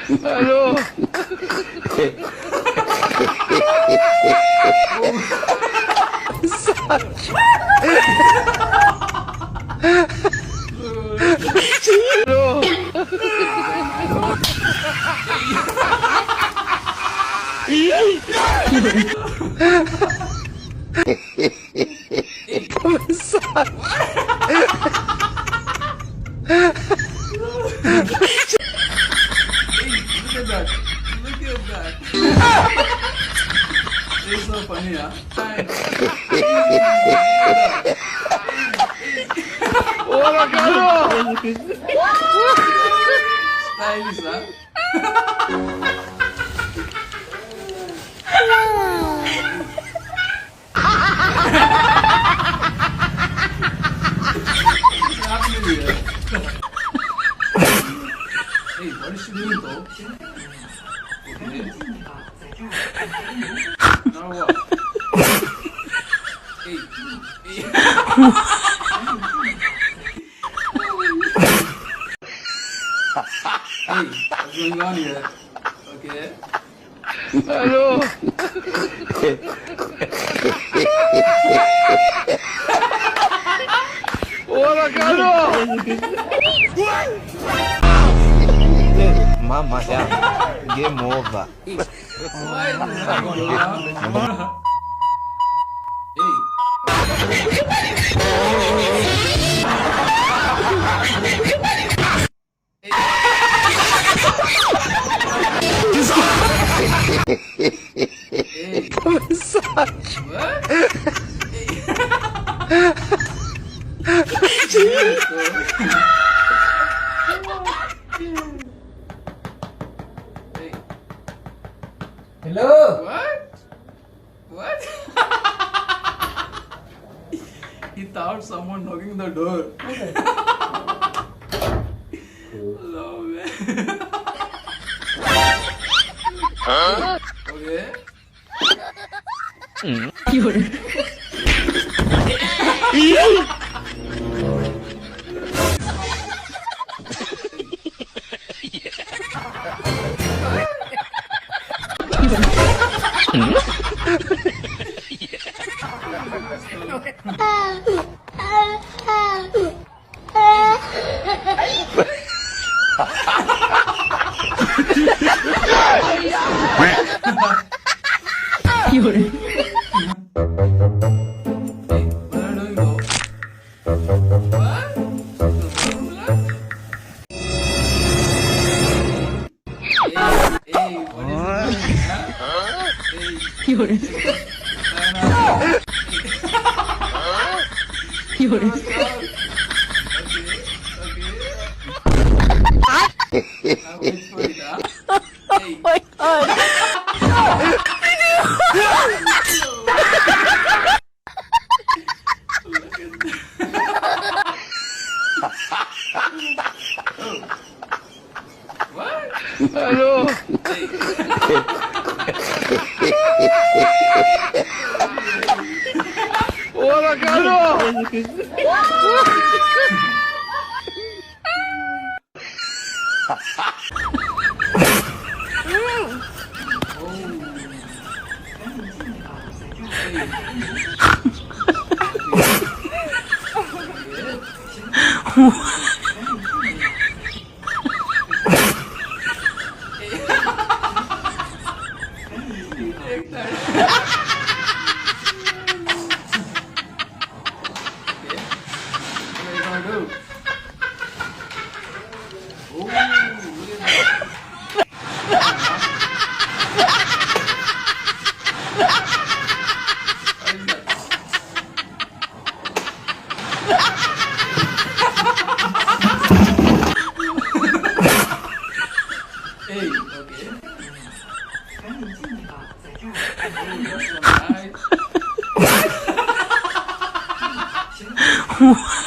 Hello. Look at that. It's so funny, huh? Hola, Carlos. Stylish, huh? What's happening here? Hey, what is she doing though? Okay. Now what? Hey, hey. Hey, what's going on here? Okay. Hello. Hola, Carlos. Mama, yeah. Game over. Why is that going on? Hey. Hey. Massage. What? Hey. Hello. What? What? He thought someone knocking the door. Hello, man. Okay. Hey, what are you doing though? What? Hey, what is it? Huh? Okay. I'll wait for it, huh? Hey. Look at that. What? Hello. Hola, Carlos. Hey, okay. Oh, that's so nice.